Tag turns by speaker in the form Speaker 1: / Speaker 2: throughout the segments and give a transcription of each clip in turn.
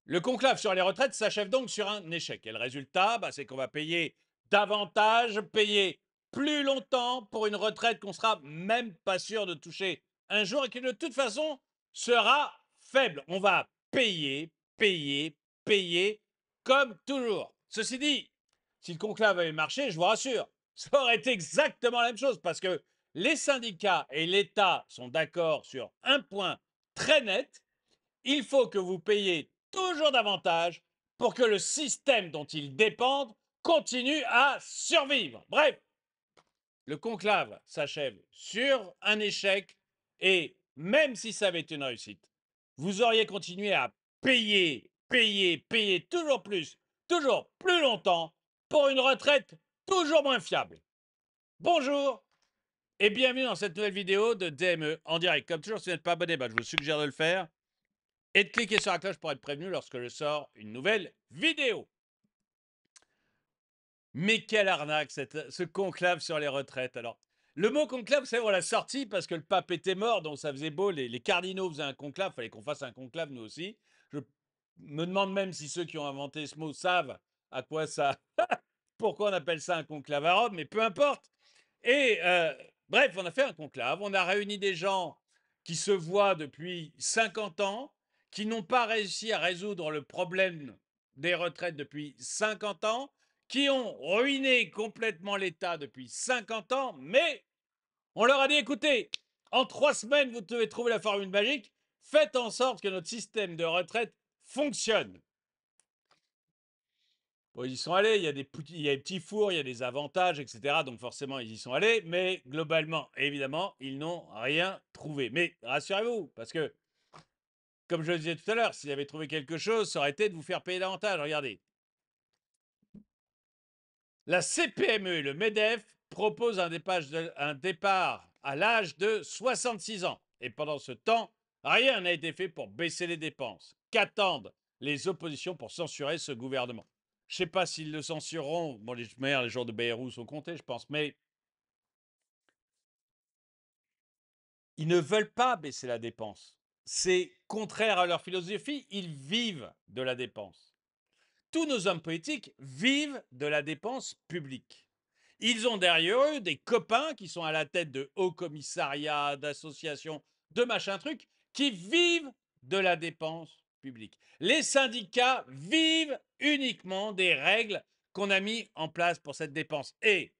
Speaker 1: Le conclave sur les retraites s'achève donc sur un échec. Et le résultat, c'est qu'on va payer davantage, payer plus longtemps pour une retraite qu'on sera même pas sûr de toucher un jour et qui de toute façon sera faible. On va payer, payer, payer comme toujours. Ceci dit, si le conclave avait marché, je vous rassure, ça aurait été exactement la même chose parce que les syndicats et l'État sont d'accord sur un point très net. Il faut que vous payiez toujours davantage pour que le système dont ils dépendent continue à survivre. Bref, le conclave s'achève sur un échec et même si ça avait été une réussite, vous auriez continué à payer, payer, payer toujours plus longtemps pour une retraite toujours moins fiable. Bonjour et bienvenue dans cette nouvelle vidéo de DME en direct. Comme toujours, si vous n'êtes pas abonné, je vous suggère de le faire et de cliquer sur la cloche pour être prévenu lorsque je sors une nouvelle vidéo. Mais quelle arnaque, ce conclave sur les retraites. Alors, le mot conclave, c'est on l'a sorti parce que le pape était mort, donc ça faisait beau, les cardinaux faisaient un conclave, il fallait qu'on fasse un conclave nous aussi. Je me demande même si ceux qui ont inventé ce mot savent à quoi ça, pourquoi on appelle ça un conclave à Rome, mais peu importe. Et bref, on a fait un conclave, on a réuni des gens qui se voient depuis 50 ans, qui n'ont pas réussi à résoudre le problème des retraites depuis 50 ans, qui ont ruiné complètement l'État depuis 50 ans, mais on leur a dit, écoutez, en 3 semaines, vous devez trouver la formule magique, faites en sorte que notre système de retraite fonctionne. Bon, ils y sont allés, il y a des petits fours, il y a des avantages, etc. Donc forcément, ils y sont allés, mais globalement, évidemment, ils n'ont rien trouvé. Mais rassurez-vous, parce que, comme je le disais tout à l'heure, s'ils avaient trouvé quelque chose, ça aurait été de vous faire payer davantage. Regardez. La CPME et le MEDEF proposent un départ à l'âge de 66 ans. Et pendant ce temps, rien n'a été fait pour baisser les dépenses. Qu'attendent les oppositions pour censurer ce gouvernement? Je ne sais pas s'ils le censureront. Bon, les jours de Bayrou sont comptés, je pense. Mais ils ne veulent pas baisser la dépense. C'est contraire à leur philosophie. Ils vivent de la dépense. Tous nos hommes politiques vivent de la dépense publique. Ils ont derrière eux des copains qui sont à la tête de hauts commissariats, d'associations, de machin truc, qui vivent de la dépense publique. Les syndicats vivent uniquement des règles qu'on a mis en place pour cette dépense. Et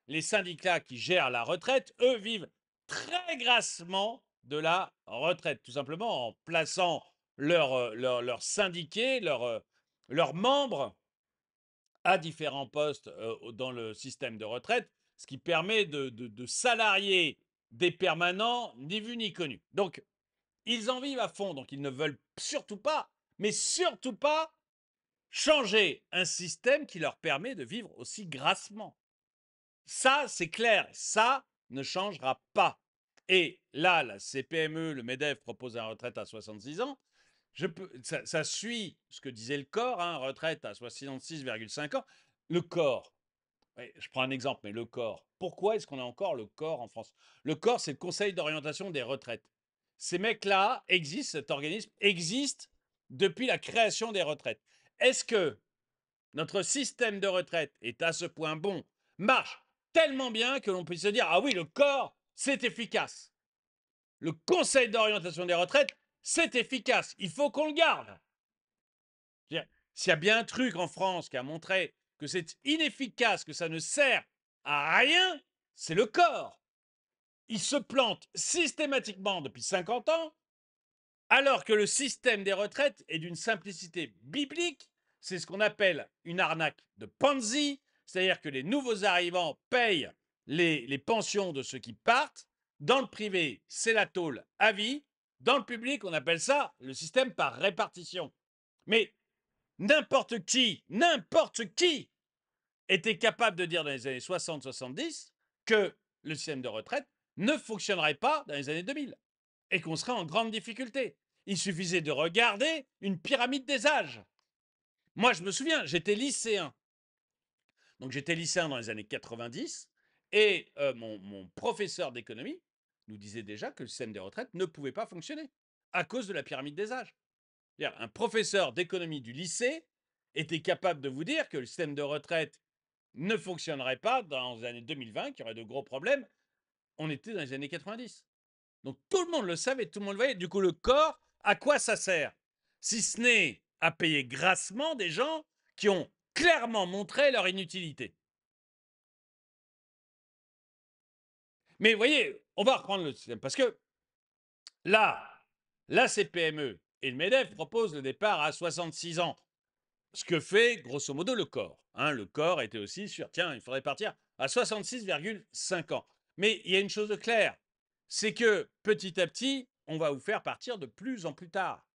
Speaker 1: les syndicats qui gèrent la retraite, eux, vivent très grassement de la retraite, tout simplement en plaçant leurs syndiqués, leurs membres à différents postes dans le système de retraite, ce qui permet de salarier des permanents ni vus ni connus. Donc, ils en vivent à fond, donc ils ne veulent surtout pas, mais surtout pas, changer un système qui leur permet de vivre aussi grassement. Ça, c'est clair, ça ne changera pas. Et là, la CPME, le MEDEF propose une retraite à 66 ans. Ça suit ce que disait le corps, retraite à 66,5 ans. Le corps, ouais, je prends un exemple, mais le corps, pourquoi est-ce qu'on a encore le corps en France? Le corps, c'est le Conseil d'orientation des retraites. Ces mecs-là existent, cet organisme existe depuis la création des retraites. Est-ce que notre système de retraite est à ce point bon, marche tellement bien que l'on puisse se dire, ah oui, le corps, c'est efficace. Le Conseil d'orientation des retraites, c'est efficace. Il faut qu'on le garde. S'il y a bien un truc en France qui a montré que c'est inefficace, que ça ne sert à rien, c'est le corps. Il se plante systématiquement depuis 50 ans, alors que le système des retraites est d'une simplicité biblique. C'est ce qu'on appelle une arnaque de Ponzi, c'est-à-dire que les nouveaux arrivants payent les pensions de ceux qui partent. Dans le privé, c'est la tôle à vie. Dans le public, on appelle ça le système par répartition. Mais n'importe qui était capable de dire dans les années 60-70 que le système de retraite ne fonctionnerait pas dans les années 2000 et qu'on serait en grande difficulté. Il suffisait de regarder une pyramide des âges. Moi, je me souviens, j'étais lycéen. Donc, j'étais lycéen dans les années 90 et mon professeur d'économie nous disait déjà que le système des retraites ne pouvait pas fonctionner à cause de la pyramide des âges. Un professeur d'économie du lycée était capable de vous dire que le système de retraite ne fonctionnerait pas dans les années 2020, qu'il y aurait de gros problèmes. On était dans les années 90. Donc tout le monde le savait, tout le monde le voyait. Du coup, le corps, à quoi ça sert? Si ce n'est à payer grassement des gens qui ont clairement montré leur inutilité. Mais vous voyez, on va reprendre le système parce que là, la CPME et le MEDEF proposent le départ à 66 ans, ce que fait grosso modo le corps. Le corps était aussi sur, tiens, il faudrait partir à 66,5 ans. Mais il y a une chose de claire, c'est que petit à petit, on va vous faire partir de plus en plus tard.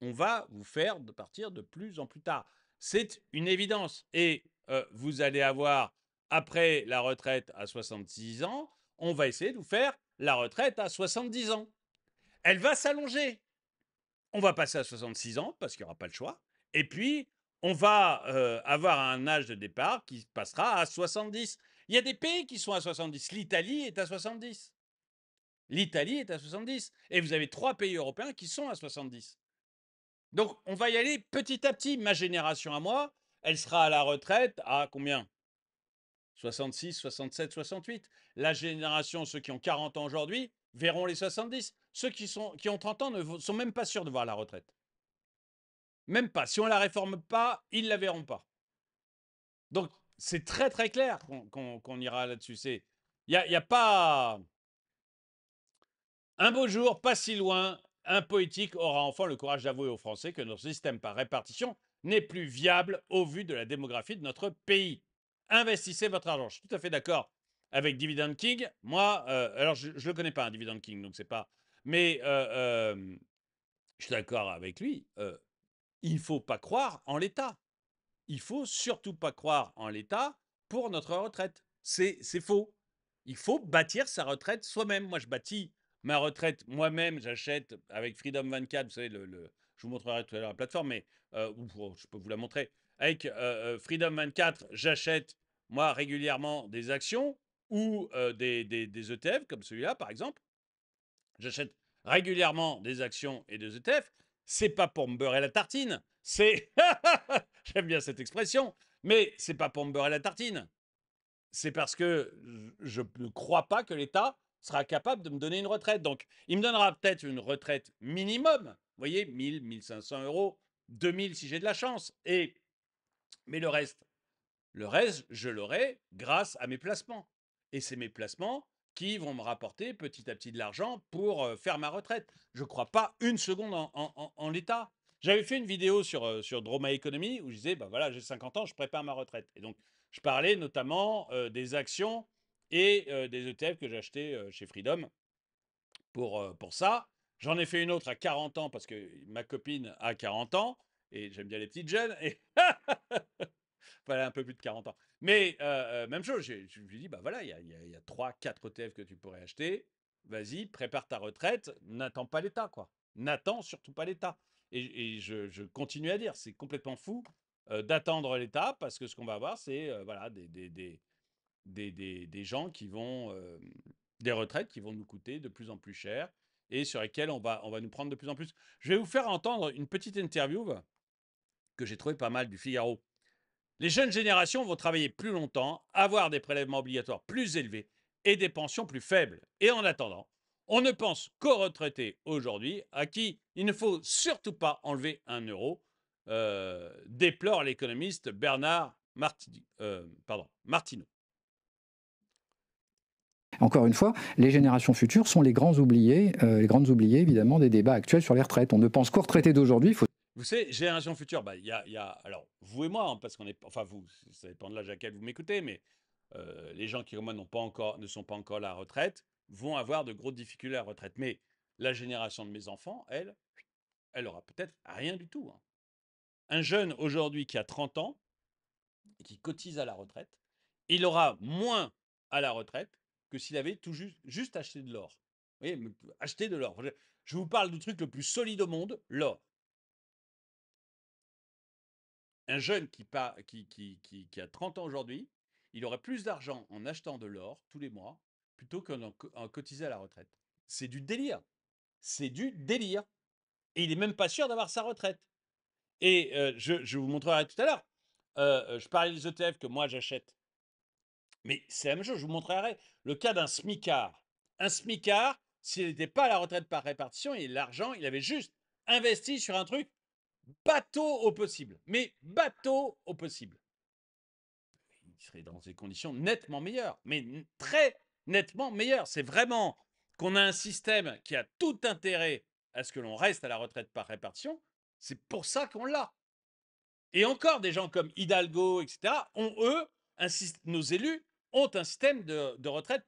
Speaker 1: On va vous faire partir de plus en plus tard. C'est une évidence. Et vous allez avoir, après la retraite à 66 ans, on va essayer de vous faire la retraite à 70 ans. Elle va s'allonger. On va passer à 66 ans parce qu'il n'y aura pas le choix. Et puis, on va avoir un âge de départ qui passera à 70. Il y a des pays qui sont à 70. L'Italie est à 70. L'Italie est à 70. Et vous avez 3 pays européens qui sont à 70. Donc, on va y aller petit à petit. Ma génération à moi, elle sera à la retraite à combien? 66, 67, 68. La génération, ceux qui ont 40 ans aujourd'hui, verront les 70. Ceux qui ont 30 ans ne sont même pas sûrs de voir la retraite. Même pas. Si on ne la réforme pas, ils ne la verront pas. Donc, c'est très très clair qu'on ira là-dessus. Il n'y a pas... Un beau jour, pas si loin, un politique aura enfin le courage d'avouer aux Français que notre système par répartition n'est plus viable au vu de la démographie de notre pays. Investissez votre argent. Je suis tout à fait d'accord avec Dividend King. Moi, alors je ne le connais pas, un Dividend King, donc c'est pas... Mais je suis d'accord avec lui. Il ne faut pas croire en l'État. Il faut surtout pas croire en l'État pour notre retraite. C'est faux. Il faut bâtir sa retraite soi-même. Moi, je bâtis ma retraite moi-même. J'achète avec Freedom 24, vous savez, je vous montrerai tout à l'heure la plateforme, mais je peux vous la montrer. Avec Freedom 24, j'achète, moi, régulièrement des actions ou des ETF, comme celui-là, par exemple. J'achète régulièrement des actions et des ETF. C'est pas pour me beurrer la tartine. C'est J'aime bien cette expression, mais c'est pas pour me beurrer la tartine. C'est parce que je ne crois pas que l'État sera capable de me donner une retraite. Donc, il me donnera peut-être une retraite minimum, vous voyez, 1000, 1500 euros, 2000 si j'ai de la chance. Mais le reste, je l'aurai grâce à mes placements. Et c'est mes placements qui vont me rapporter petit à petit de l'argent pour faire ma retraite. Je ne crois pas une seconde en l'État. J'avais fait une vidéo sur Droma Economy où je disais, bah voilà, j'ai 50 ans, je prépare ma retraite. Et donc, je parlais notamment des actions et des ETF que j'ai achetés chez Freedom pour ça. J'en ai fait une autre à 40 ans parce que ma copine a 40 ans et j'aime bien les petites jeunes. Et fallait un peu plus de 40 ans. Mais même chose, je lui dis, bah voilà, il y a 3, 4 ETF que tu pourrais acheter. Vas-y, prépare ta retraite. N'attends pas l'État, quoi. N'attends surtout pas l'État. Et je continue à dire, c'est complètement fou d'attendre l'État parce que ce qu'on va avoir, c'est voilà, des gens qui vont... des retraites qui vont nous coûter de plus en plus cher et sur lesquelles on va nous prendre de plus en plus. Je vais vous faire entendre une petite interview que j'ai trouvé pas mal du Figaro. Les jeunes générations vont travailler plus longtemps, avoir des prélèvements obligatoires plus élevés et des pensions plus faibles. Et en attendant, on ne pense qu'aux retraités aujourd'hui à qui il ne faut surtout pas enlever un euro, déplore l'économiste Bernard Martineau.
Speaker 2: Encore une fois, les générations futures sont les grandes oubliées évidemment des débats actuels sur les retraites. On ne pense qu'aux retraités d'aujourd'hui.
Speaker 1: Vous savez, génération future, bah, alors, vous et moi, hein, parce qu'on est, enfin vous, ça dépend de l'âge à laquelle vous m'écoutez, mais les gens qui, comme moi, ne sont pas encore à la retraite, vont avoir de grosses difficultés à la retraite. Mais la génération de mes enfants, elle aura peut-être rien du tout, hein. Un jeune aujourd'hui qui a 30 ans et qui cotise à la retraite, il aura moins à la retraite que s'il avait tout juste acheté de l'or. Vous voyez, acheter de l'or. Je vous parle du truc le plus solide au monde, l'or. Un jeune qui a 30 ans aujourd'hui, il aurait plus d'argent en achetant de l'or tous les mois plutôt qu'en cotisant à la retraite. C'est du délire. C'est du délire. et il est même pas sûr d'avoir sa retraite. Et je vous montrerai tout à l'heure, je parlais des ETF que moi j'achète, mais c'est la même chose, je vous montrerai le cas d'un smicard. Un smicard, s'il n'était pas à la retraite par répartition, et l'argent, il avait juste investi sur un truc bateau au possible, mais bateau au possible. Il serait dans des conditions nettement meilleures, mais très nettement meilleures. C'est vraiment qu'on a un système qui a tout intérêt à ce que l'on reste à la retraite par répartition. C'est pour ça qu'on l'a. Et encore, des gens comme Hidalgo, etc., ont, eux, nos élus ont un système de retraite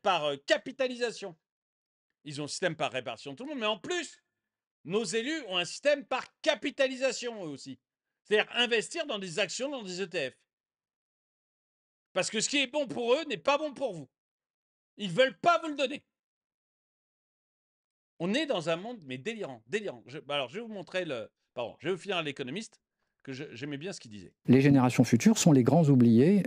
Speaker 1: par capitalisation. Ils ont un système par répartition de tout le monde, mais en plus, nos élus ont un système par capitalisation, eux aussi. C'est-à-dire investir dans des actions, dans des ETF. Parce que ce qui est bon pour eux n'est pas bon pour vous. Ils ne veulent pas vous le donner. On est dans un monde, mais délirant, délirant. Alors, je vais vous montrer le... Pardon, je vais vous finir l'économiste, que j'aimais bien ce qu'il disait.
Speaker 2: Les générations futures sont les grandes oubliées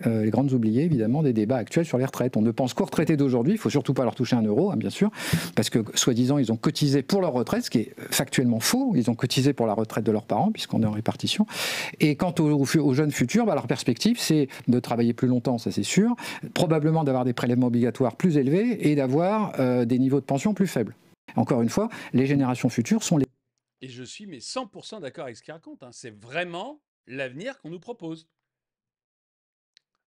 Speaker 2: évidemment des débats actuels sur les retraites. On ne pense qu'aux retraités d'aujourd'hui, il ne faut surtout pas leur toucher un euro, hein, bien sûr, parce que soi-disant ils ont cotisé pour leur retraite, ce qui est factuellement faux, ils ont cotisé pour la retraite de leurs parents, puisqu'on est en répartition. Et quant aux jeunes futurs, leur perspective c'est de travailler plus longtemps, ça c'est sûr, probablement d'avoir des prélèvements obligatoires plus élevés et d'avoir des niveaux de pension plus faibles. Encore une fois, les générations futures sont les...
Speaker 1: Et je suis mais 100% d'accord avec ce qu'il raconte. Hein. C'est vraiment l'avenir qu'on nous propose.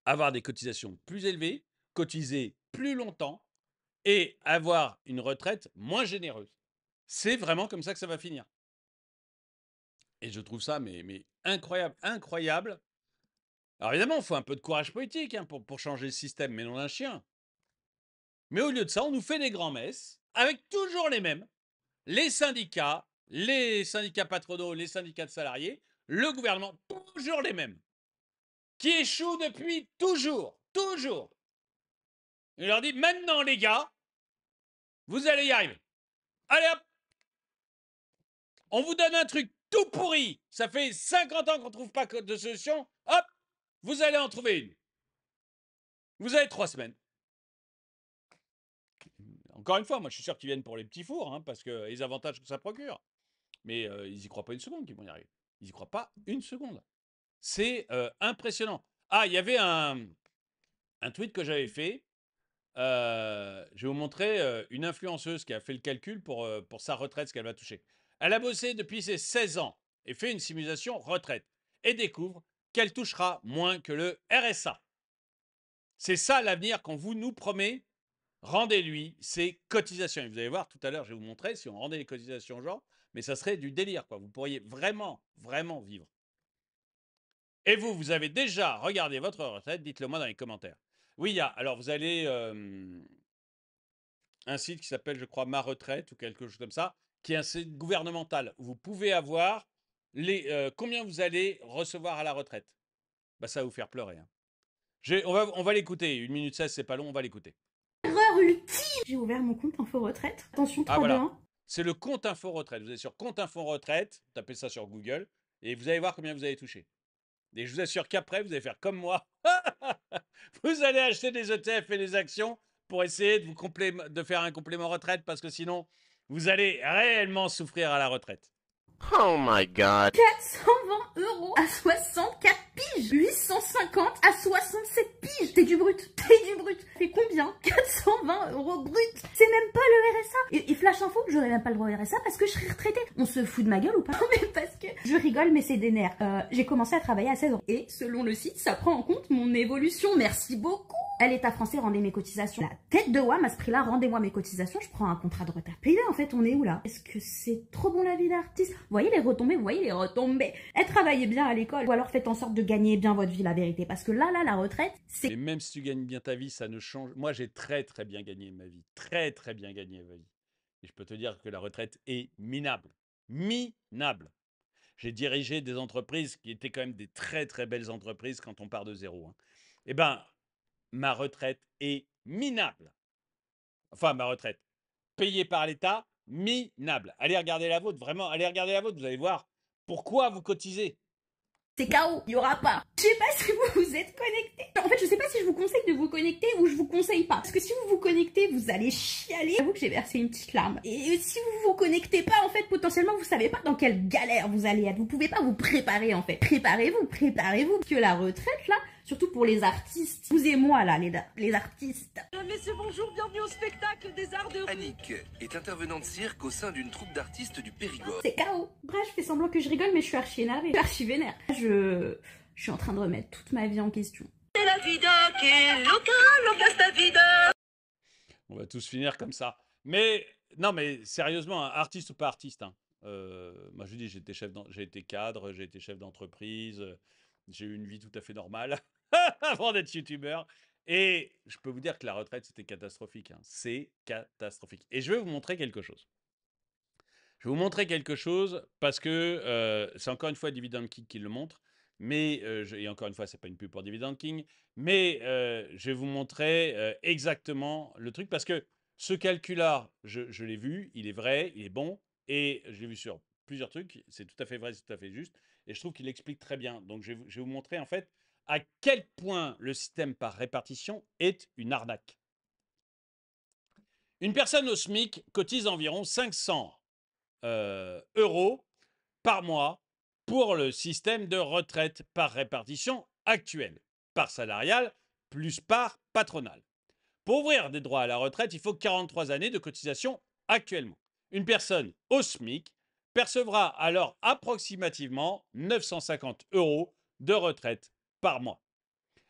Speaker 1: Avoir des cotisations plus élevées, cotiser plus longtemps et avoir une retraite moins généreuse. C'est vraiment comme ça que ça va finir. Et je trouve ça mais incroyable, incroyable. Alors évidemment, il faut un peu de courage politique hein, pour changer le système, mais non d'un chien. Mais au lieu de ça, on nous fait des grands-messes avec toujours les syndicats patronaux, les syndicats de salariés, le gouvernement, toujours les mêmes, qui échouent depuis toujours, toujours. Il leur dit, maintenant les gars, vous allez y arriver. Allez hop, on vous donne un truc tout pourri, ça fait 50 ans qu'on ne trouve pas de solution, hop, vous allez en trouver une. Vous avez 3 semaines. Encore une fois, moi je suis sûr qu'ils viennent pour les petits fours, hein, parce que les avantages que ça procure. Mais ils n'y croient pas une seconde qu'ils vont y arriver. Ils n'y croient pas une seconde. C'est impressionnant. Ah, il y avait un tweet que j'avais fait. Je vais vous montrer une influenceuse qui a fait le calcul pour sa retraite, ce qu'elle va toucher. Elle a bossé depuis ses 16 ans et fait une simulation retraite et découvre qu'elle touchera moins que le RSA. C'est ça l'avenir qu'on vous nous promet. Rendez-lui ses cotisations. Et vous allez voir tout à l'heure, je vais vous montrer si on rendait les cotisations aux gens, mais ça serait du délire, quoi. Vous pourriez vraiment, vraiment vivre. Et vous avez déjà regardé votre retraite, dites-le moi dans les commentaires. Oui, il y a. Alors, vous allez un site qui s'appelle, je crois, Ma Retraite ou quelque chose comme ça, qui est un site gouvernemental. Vous pouvez avoir combien vous allez recevoir à la retraite. Bah, ça va vous faire pleurer. Hein. On va l'écouter. 1 minute 16, c'est pas long, on va l'écouter.
Speaker 3: Erreur ultime. J'ai ouvert mon compte Info Retraite. Attention, 3, 2, 1.
Speaker 1: C'est le compte Info Retraite. Vous allez sur compte Info Retraite, tapez ça sur Google, et vous allez voir combien vous allez toucher. Et je vous assure qu'après, vous allez faire comme moi. Vous allez acheter des ETF et des actions pour essayer de faire un complément retraite, parce que sinon, vous allez réellement souffrir à la retraite.
Speaker 4: Oh my god.
Speaker 3: 420 € à 64 piges. 850 à 67 piges. C'est du brut. C'est du brut. C'est combien? 420 € brut. C'est même pas le RSA. Et Flash Info, j'aurais même pas le droit au RSA parce que je serais retraitée. On se fout de ma gueule ou pas? Mais parce que je rigole, mais c'est des nerfs. J'ai commencé à travailler à 16 ans. Et selon le site, ça prend en compte mon évolution. Merci beaucoup. L'État français, rendez mes cotisations. La tête de WAM à ce prix-là, rendez-moi mes cotisations, je prends un contrat de retard. Puis là, en fait, on est où là? Est-ce que c'est trop bon la vie d'artiste? Vous voyez les retombées, vous voyez les retombées. Travaillez bien à l'école, ou alors faites en sorte de gagner bien votre vie, la vérité. Parce que là, la retraite, c'est...
Speaker 1: Et même si tu gagnes bien ta vie, ça ne change. Moi, j'ai très très bien gagné ma vie. Très très bien gagné ma vie. Et je peux te dire que la retraite est minable. Minable. J'ai dirigé des entreprises qui étaient quand même des très très belles entreprises quand on part de zéro. Hein. Eh ben, ma retraite est minable. Enfin, ma retraite, payée par l'État, minable. Allez regarder la vôtre, vraiment, allez regarder la vôtre, vous allez voir pourquoi vous cotisez.
Speaker 3: C'est KO, il y aura pas. Je sais pas si vous vous êtes connecté. En fait, je sais pas si je vous conseille de vous connecter ou je vous conseille pas. Parce que si vous vous connectez, vous allez chialer. J'avoue que j'ai versé une petite larme. Et si vous vous connectez pas, en fait, potentiellement, vous savez pas dans quelle galère vous allez être. Vous pouvez pas vous préparer, en fait. Préparez-vous. Parce que la retraite, là, surtout pour les artistes, vous et moi, là, les artistes.
Speaker 5: Messieurs, bonjour, bienvenue au spectacle des arts de...
Speaker 6: Annick est intervenante cirque au sein d'une troupe d'artistes du Périgord.
Speaker 3: C'est KO. Bref, je fais semblant que je rigole, mais je suis archi énervée. Je suis archi vénère. Je suis en train de remettre toute ma vie en question.
Speaker 5: C'est la vida che loca sta vida.
Speaker 1: On va tous finir comme ça. Mais non, mais sérieusement, hein, artiste ou pas artiste, hein, moi je dis, j'ai été cadre, j'ai été chef d'entreprise, j'ai eu une vie tout à fait normale avant d'être youtubeur. Et je peux vous dire que la retraite, c'était catastrophique, hein. C'est catastrophique. Et je vais vous montrer quelque chose. Je vais vous montrer quelque chose parce que c'est encore une fois Dividend King qui le montre. Mais, et encore une fois, ce n'est pas une pub pour Dividend King. Mais je vais vous montrer exactement le truc parce que ce calcul-là, je l'ai vu, il est vrai, il est bon. Et je l'ai vu sur plusieurs trucs. C'est tout à fait vrai, c'est tout à fait juste. Et je trouve qu'il explique très bien. Donc, je vais vous montrer en fait à quel point le système par répartition est une arnaque. Une personne au SMIC cotise environ 500 euros par mois pour le système de retraite par répartition actuel, par salarial plus par patronal. Pour ouvrir des droits à la retraite, il faut 43 années de cotisation actuellement. Une personne au SMIC percevra alors approximativement 950 euros de retraite par mois.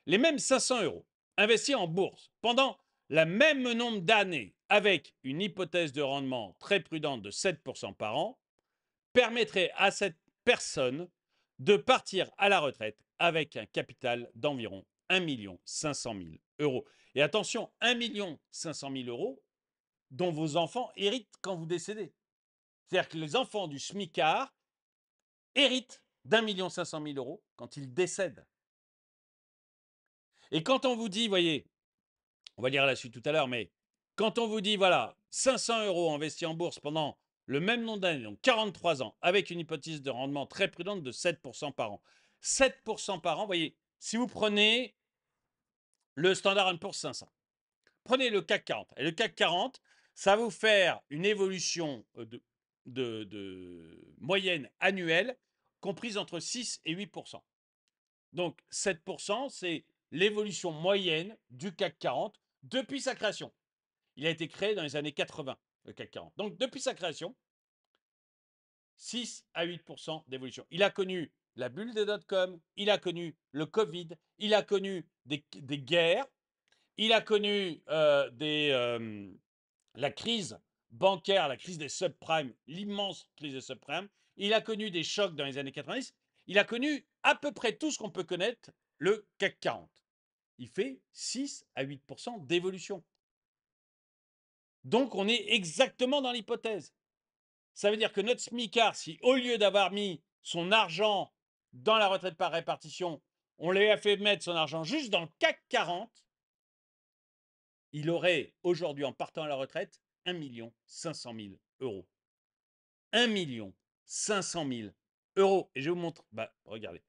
Speaker 1: Les mêmes 500 euros investis en bourse pendant le même nombre d'années avec une hypothèse de rendement très prudente de 7% par an permettrait à cette personne de partir à la retraite avec un capital d'environ 1 500 000 euros. Et attention, 1 500 000 euros dont vos enfants héritent quand vous décédez. C'est-à-dire que les enfants du smicard héritent d'1 500 000 euros quand ils décèdent. Et quand on vous dit, voyez, on va lire la suite tout à l'heure, mais quand on vous dit, voilà, 500 euros investis en bourse pendant le même nombre d'années, donc 43 ans, avec une hypothèse de rendement très prudente de 7% par an. 7% par an, voyez, si vous prenez le Standard & Poor's 500, prenez le CAC 40. Et le CAC 40, ça va vous faire une évolution de moyenne annuelle comprise entre 6 et 8%. Donc 7%, c'est l'évolution moyenne du CAC 40 depuis sa création. Il a été créé dans les années 80, le CAC 40. Donc depuis sa création, 6 à 8% d'évolution. Il a connu la bulle des dot-com, il a connu le Covid, il a connu des guerres, il a connu la crise bancaire, la crise des subprimes, l'immense crise des subprimes. Il a connu des chocs dans les années 90. Il a connu à peu près tout ce qu'on peut connaître, le CAC 40. Il fait 6 à 8% d'évolution. Donc, on est exactement dans l'hypothèse. Ça veut dire que notre smicard, si au lieu d'avoir mis son argent dans la retraite par répartition, on lui a fait mettre son argent juste dans le CAC 40, il aurait aujourd'hui, en partant à la retraite, 1 500 000 euros. 1 500 000 euros. Et je vous montre. Bah, regardez.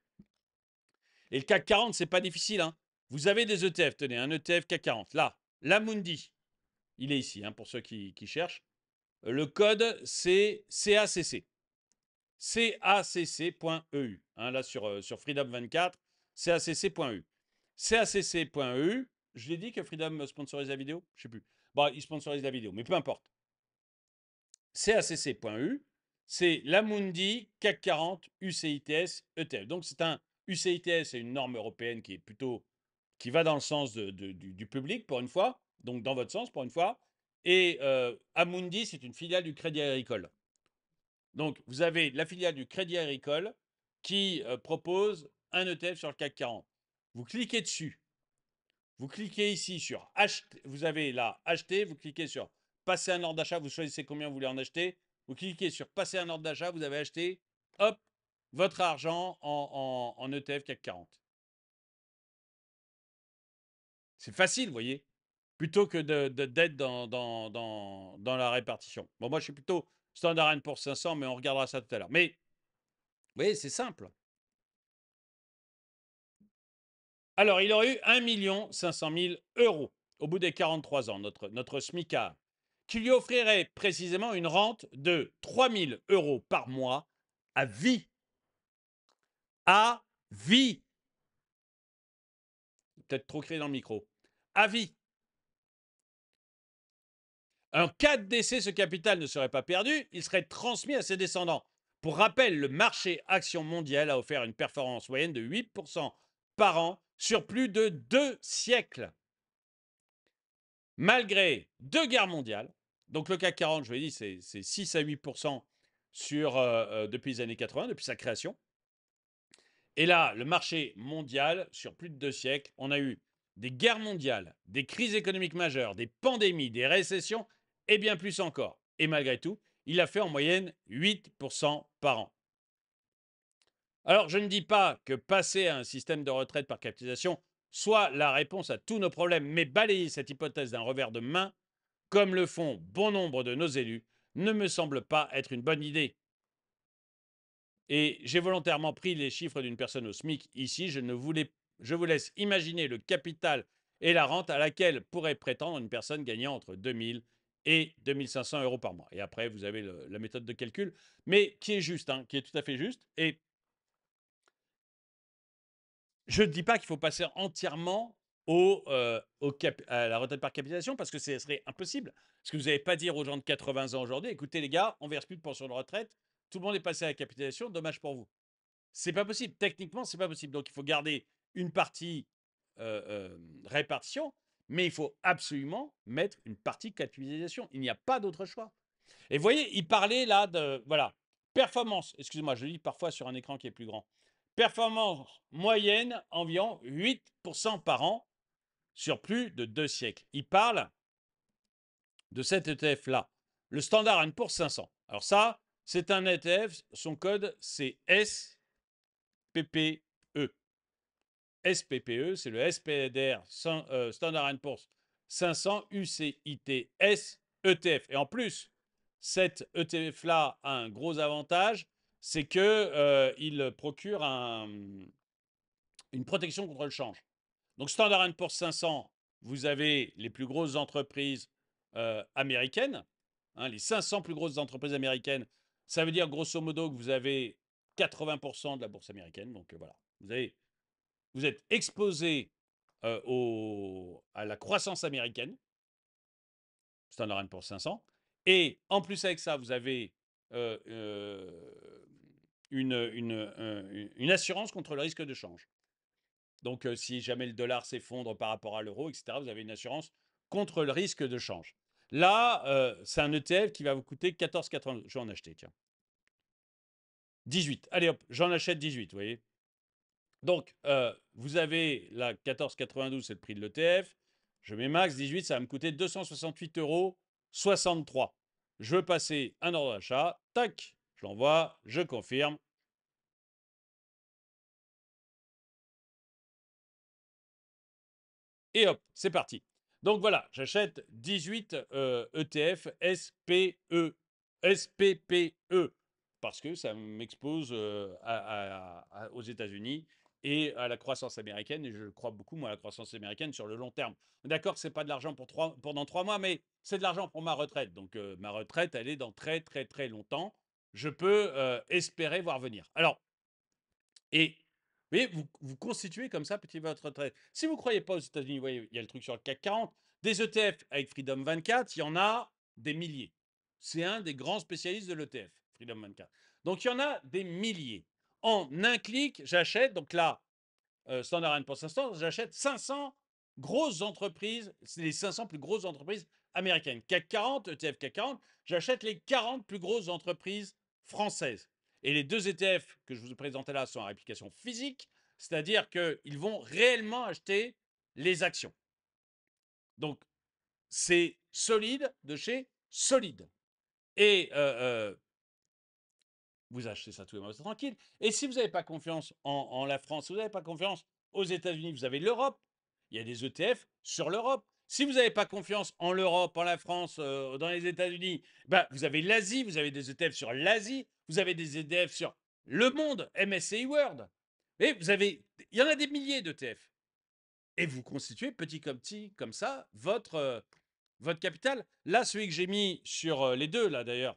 Speaker 1: Et le CAC 40, c'est pas difficile, hein. Vous avez des ETF. Tenez, un ETF CAC 40. Là, l'Amundi. Il est ici, hein, pour ceux qui cherchent. Le code, c'est CACC. CACC.eu. Hein, là, sur Freedom 24, CACC.eu. CACC.eu. Je l'ai dit que Freedom sponsorise la vidéo? Je ne sais plus. Bon, il sponsorise la vidéo, mais peu importe. CACC.eu, c'est l'Amundi CAC 40 UCITS ETF. Donc, c'est un UCITS, c'est une norme européenne qui va dans le sens du public, pour une fois. Donc, dans votre sens, pour une fois. Et Amundi, c'est une filiale du Crédit Agricole. Donc, vous avez la filiale du Crédit Agricole qui propose un ETF sur le CAC 40. Vous cliquez dessus. Vous cliquez ici sur acheter. Vous avez là acheter. Vous cliquez sur passer un ordre d'achat. Vous choisissez combien vous voulez en acheter. Vous cliquez sur passer un ordre d'achat. Vous avez acheté, hop, votre argent en ETF CAC 40. C'est facile, vous voyez, plutôt que d'être dans la répartition. Bon, moi, je suis plutôt Standard & Poor's 500, mais on regardera ça tout à l'heure. Mais, vous voyez, c'est simple. Alors, il aurait eu 1 500 000 € au bout des 43 ans, notre smicard, qui lui offrirait précisément une rente de 3 000 € par mois à vie. À vie. Peut-être trop crié dans le micro. À vie. En cas de décès, ce capital ne serait pas perdu, il serait transmis à ses descendants. Pour rappel, le marché action mondial a offert une performance moyenne de 8% par an sur plus de 2 siècles. Malgré 2 guerres mondiales, donc le CAC 40, je vous l'ai dit, c'est 6 à 8% depuis les années 80, depuis sa création. Et là, le marché mondial, sur plus de 2 siècles, on a eu des guerres mondiales, des crises économiques majeures, des pandémies, des récessions et bien plus encore. Et malgré tout, il a fait en moyenne 8% par an. Alors, je ne dis pas que passer à un système de retraite par capitalisation soit la réponse à tous nos problèmes, mais balayer cette hypothèse d'un revers de main, comme le font bon nombre de nos élus, ne me semble pas être une bonne idée. Et j'ai volontairement pris les chiffres d'une personne au SMIC ici. Je vous laisse imaginer le capital et la rente à laquelle pourrait prétendre une personne gagnant entre 2 000 et 2 500 € par mois. Et après, vous avez la méthode de calcul, mais qui est juste, hein, qui est tout à fait juste. Et je ne dis pas qu'il faut passer entièrement à la retraite par capitalisation, parce que ce serait impossible. Parce que vous n'allez pas dire aux gens de 80 ans aujourd'hui, écoutez les gars, on ne verse plus de pension de retraite, tout le monde est passé à la capitalisation, dommage pour vous. C'est pas possible. Techniquement, c'est pas possible. Donc, il faut garder une partie répartition, mais il faut absolument mettre une partie capitalisation. Il n'y a pas d'autre choix. Et vous voyez, il parlait là de, voilà, performance, excusez-moi, je lis parfois sur un écran qui est plus grand. Performance moyenne, environ 8% par an sur plus de 2 siècles. Il parle de cet ETF-là, le Standard & Poor's 500. Alors ça, c'est un ETF, son code, c'est SPPE. SPPE, c'est le SPDR Standard & Poor's 500 UCITS ETF. Et en plus, cet ETF-là a un gros avantage, c'est qu'il procure une protection contre le change. Donc Standard & Poor's 500, vous avez les plus grosses entreprises américaines, hein, les 500 plus grosses entreprises américaines. Ça veut dire grosso modo que vous avez 80% de la bourse américaine. Donc voilà, vous êtes exposé à la croissance américaine, Standard & Poor's 500. Et en plus avec ça, vous avez une assurance contre le risque de change. Donc, si jamais le dollar s'effondre par rapport à l'euro, etc., vous avez une assurance contre le risque de change. Là, c'est un ETF qui va vous coûter 14,92. Je vais en acheter, tiens. 18. Allez hop, j'en achète 18, vous voyez. Donc, vous avez la 14,92, c'est le prix de l'ETF. Je mets max 18, ça va me coûter 268,63 €. Je veux passer un ordre d'achat. Tac, je l'envoie, je confirme. Et hop, c'est parti. Donc voilà, j'achète 18 ETF SPPE parce que ça m'expose aux États-Unis et à la croissance américaine. Et je crois beaucoup, moi, à la croissance américaine sur le long terme. D'accord que ce n'est pas de l'argent pendant 3 mois, mais c'est de l'argent pour ma retraite. Donc ma retraite, elle est dans très, très, très longtemps. Je peux espérer voir venir. Alors, et vous voyez, vous constituez comme ça petit votre retraite. Si vous ne croyez pas aux États-Unis, vous voyez, il y a le truc sur le CAC 40. Des ETF avec Freedom 24, il y en a des milliers. C'est un des grands spécialistes de l'ETF, Freedom 24. Donc, il y en a des milliers. En un clic, j'achète, donc là, Standard & Poor's 500, j'achète 500 grosses entreprises, c'est les 500 plus grosses entreprises américaines. CAC 40, ETF CAC 40, j'achète les 40 plus grosses entreprises françaises. Et les 2 ETF que je vous ai présentés là sont à réplication physique, c'est-à-dire qu'ils vont réellement acheter les actions. Donc, c'est solide de chez solide. Et vous achetez ça tous les mois, c'est tranquille. Et si vous n'avez pas confiance en la France, si vous n'avez pas confiance aux États-Unis, vous avez l'Europe. Il y a des ETF sur l'Europe. Si vous n'avez pas confiance en l'Europe, en la France, dans les États-Unis, bah, vous avez l'Asie, vous avez des ETF sur l'Asie, vous avez des ETF sur le monde, MSCI World. Et il y en a des milliers d'ETF. et vous constituez petit comme petit, comme ça, votre capital. Là, celui que j'ai mis sur les deux, là d'ailleurs,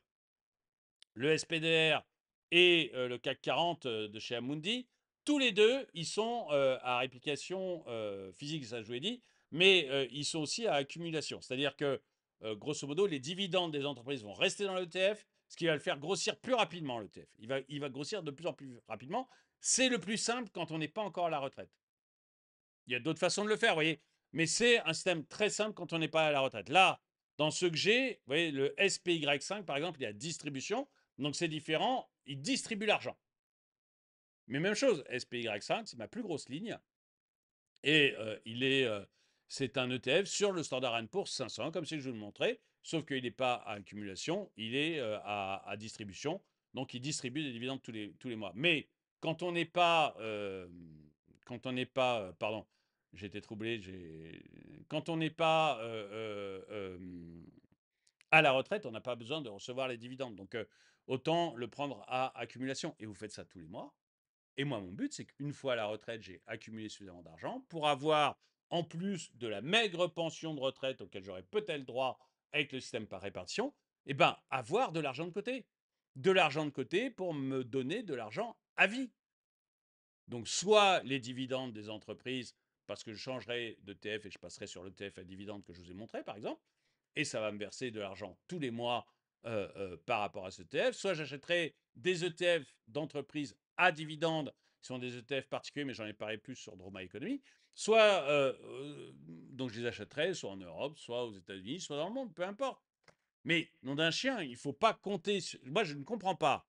Speaker 1: le SPDR et le CAC 40 de chez Amundi, tous les deux, ils sont à réplication physique, ça je vous l'ai dit, mais ils sont aussi à accumulation. C'est-à-dire que, grosso modo, les dividendes des entreprises vont rester dans l'ETF, ce qui va le faire grossir plus rapidement, l'ETF. Il va grossir de plus en plus rapidement. C'est le plus simple quand on n'est pas encore à la retraite. Il y a d'autres façons de le faire, vous voyez. Mais c'est un système très simple quand on n'est pas à la retraite. Là, dans ce que j'ai, vous voyez, le SPY5, par exemple, il y a distribution. Donc c'est différent, il distribue l'argent. Mais même chose, SPY5, c'est ma plus grosse ligne. Et c'est un ETF sur le Standard & Poor's 500, comme si je vous le montrais, sauf qu'il n'est pas à accumulation, il est à distribution. Donc il distribue des dividendes tous les mois. Mais quand on n'est pas, pardon, j'ai été troublé, quand on n'est pas à la retraite, on n'a pas besoin de recevoir les dividendes. Donc autant le prendre à accumulation. Et vous faites ça tous les mois. Et moi, mon but, c'est qu'une fois à la retraite, j'ai accumulé suffisamment d'argent pour avoir, en plus de la maigre pension de retraite auquel j'aurais peut-être droit avec le système par répartition, eh ben, avoir de l'argent de côté. De l'argent de côté pour me donner de l'argent à vie. Donc, soit les dividendes des entreprises, parce que je changerai de TF et je passerai sur le TF à dividendes que je vous ai montré, par exemple, et ça va me verser de l'argent tous les mois par rapport à ce ETF. Soit j'achèterai des ETF d'entreprises à dividendes, qui sont des ETF particuliers, mais j'en ai parlé plus sur Droma Economy. Soit, donc je les achèterai soit en Europe, soit aux États-Unis, soit dans le monde, peu importe. Mais, nom d'un chien, il ne faut pas compter. Moi, je ne comprends pas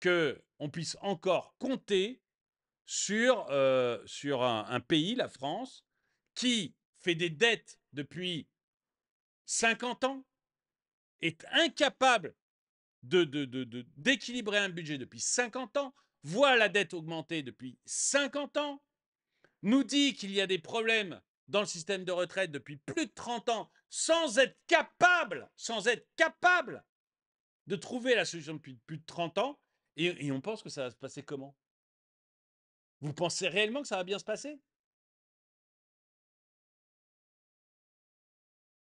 Speaker 1: qu'on puisse encore compter sur un pays, la France, qui fait des dettes depuis 50 ans, est incapable d'équilibrer un budget depuis 50 ans, voit la dette augmenter depuis 50 ans, nous dit qu'il y a des problèmes dans le système de retraite depuis plus de 30 ans, sans être capable de trouver la solution depuis plus de 30 ans, et on pense que ça va se passer comment? Vous pensez réellement que ça va bien se passer?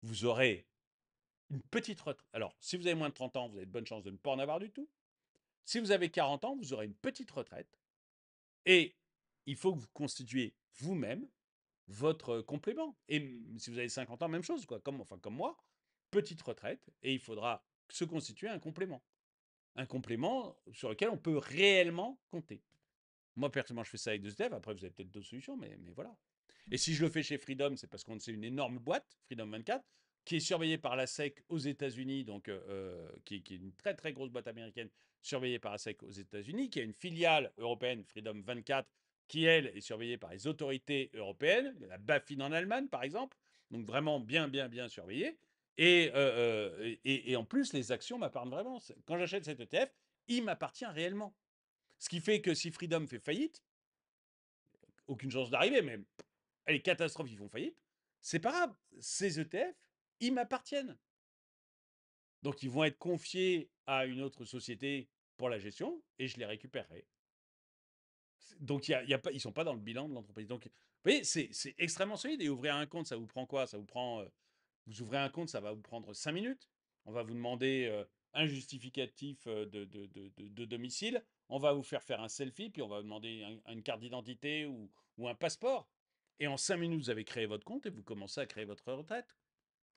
Speaker 1: Vous aurez une petite retraite. Alors, si vous avez moins de 30 ans, vous avez de bonnes chances de ne pas en avoir du tout. Si vous avez 40 ans, vous aurez une petite retraite. Et il faut que vous constituiez vous-même votre complément. Et si vous avez 50 ans, même chose, quoi, comme moi, petite retraite, et il faudra se constituer un complément. Un complément sur lequel on peut réellement compter. Moi, personnellement, je fais ça avec des ETF. Après, vous avez peut-être d'autres solutions, mais voilà. Et si je le fais chez Freedom, c'est parce qu'on c'est une énorme boîte, Freedom 24, qui est surveillée par la SEC aux États-Unis, donc qui est une très très grosse boîte américaine surveillée par la SEC aux États-Unis, qui a une filiale européenne, Freedom 24, qui elle est surveillée par les autorités européennes, la BaFin en Allemagne par exemple, donc vraiment bien surveillée. Et en plus, les actions m'appartiennent vraiment. Quand j'achète cet ETF, il m'appartient réellement. Ce qui fait que si Freedom fait faillite, aucune chance d'arriver, mais les catastrophes, ils font faillite, c'est pas grave. Ces ETF, ils m'appartiennent. Donc, ils vont être confiés à une autre société pour la gestion et je les récupérerai. Donc, ils ne sont pas dans le bilan de l'entreprise. Donc, vous voyez, c'est extrêmement solide. Et ouvrir un compte, ça vous prend quoi? Ça vous prend. Vous ouvrez un compte, ça va vous prendre 5 minutes. On va vous demander un justificatif de domicile. On va vous faire un selfie, puis on va vous demander une carte d'identité ou un passeport. Et en 5 minutes, vous avez créé votre compte et vous commencez à créer votre retraite.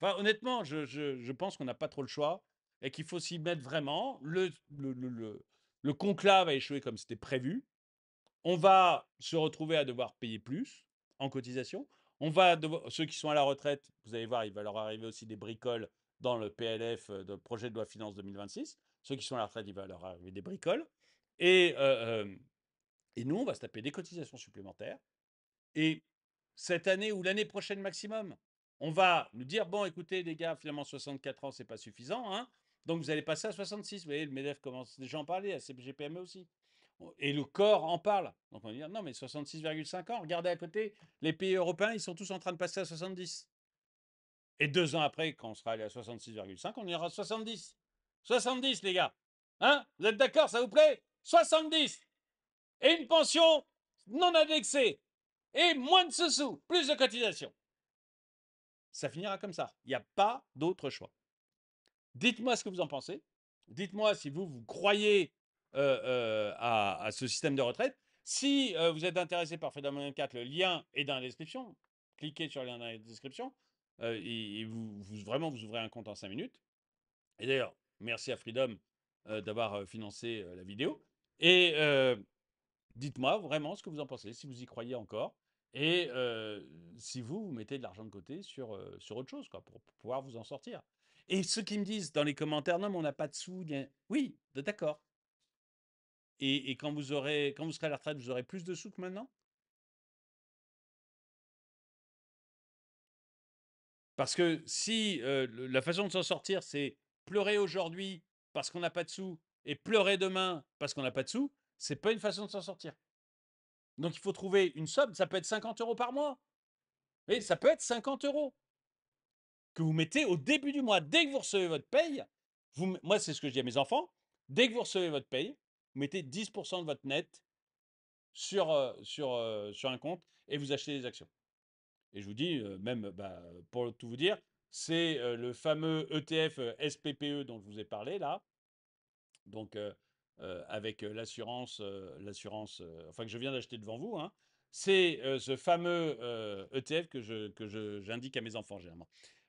Speaker 1: Enfin, honnêtement, je pense qu'on n'a pas trop le choix et qu'il faut s'y mettre vraiment. Le conclave a échoué comme c'était prévu. On va se retrouver à devoir payer plus en cotisation. Ceux qui sont à la retraite, vous allez voir, il va leur arriver aussi des bricoles dans le PLF, de projet de loi finance 2026. Ceux qui sont à la retraite, il va leur arriver des bricoles. Et nous, on va se taper des cotisations supplémentaires. Et cette année ou l'année prochaine maximum, on va nous dire, bon, écoutez, les gars, finalement, 64 ans, c'est pas suffisant, hein, donc vous allez passer à 66. Vous voyez, le MEDEF commence déjà à en parler, la CGPME aussi. Et le corps en parle. Donc on va dire, non, mais 66,5 ans, regardez à côté, les pays européens, ils sont tous en train de passer à 70. Et 2 ans après, quand on sera allé à 66,5, on ira à 70. 70, les gars. Hein? Vous êtes d'accord, ça vous plaît? 70. Et une pension non indexée. et moins de sous, plus de cotisations. Ça finira comme ça. Il n'y a pas d'autre choix. Dites-moi ce que vous en pensez. Dites-moi si vous croyez à ce système de retraite. Si vous êtes intéressé par Freedom 24, le lien est dans la description. Cliquez sur le lien dans la description et vraiment vous ouvrez un compte en 5 minutes. Et d'ailleurs, merci à Freedom d'avoir financé la vidéo. Et dites-moi vraiment ce que vous en pensez, si vous y croyez encore. Et si vous mettez de l'argent de côté sur autre chose, quoi, pour pouvoir vous en sortir. Et ceux qui me disent dans les commentaires, non, mais on n'a pas de sous. Oui, d'accord. Et quand vous serez à la retraite, vous aurez plus de sous que maintenant? Parce que si la façon de s'en sortir, c'est pleurer aujourd'hui parce qu'on n'a pas de sous et pleurer demain parce qu'on n'a pas de sous, c'est pas une façon de s'en sortir. Donc il faut trouver une somme, ça peut être 50 € par mois. Oui, ça peut être 50 € que vous mettez au début du mois. Dès que vous recevez votre paye, moi c'est ce que je dis à mes enfants, dès que vous recevez votre paye, vous mettez 10% de votre net sur un compte et vous achetez des actions. Et je vous dis, même pour tout vous dire, c'est le fameux ETF SPPE dont je vous ai parlé là. Donc avec l'assurance, enfin que je viens d'acheter devant vous, hein. C'est ce fameux ETF que j'indique à mes enfants généralement.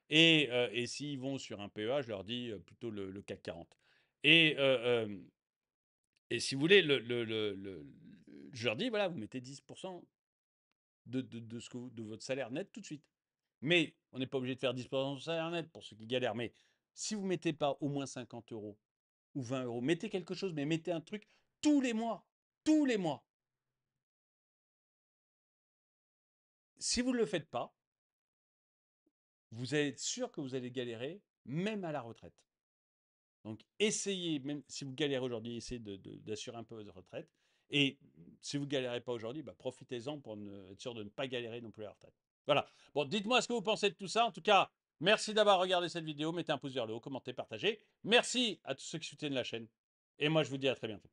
Speaker 1: Et s'ils vont sur un PEA, je leur dis plutôt le CAC 40. Et si vous voulez, je leur dis, voilà, vous mettez 10% de votre salaire net tout de suite. Mais on n'est pas obligé de faire 10% de salaire net pour ceux qui galèrent. Mais si vous ne mettez pas au moins 50 € ou 20 €, mettez quelque chose, mais mettez un truc tous les mois. Tous les mois. Si vous ne le faites pas, vous allez être sûr que vous allez galérer, même à la retraite. Donc, essayez, même si vous galérez aujourd'hui, essayez d'assurer un peu votre retraite. Et si vous ne galérez pas aujourd'hui, profitez-en pour être sûr de ne pas galérer non plus à la retraite. Voilà. Bon, dites-moi ce que vous pensez de tout ça. En tout cas, merci d'avoir regardé cette vidéo. Mettez un pouce vers le haut, commentez, partagez. Merci à tous ceux qui soutiennent la chaîne. Et moi, je vous dis à très bientôt.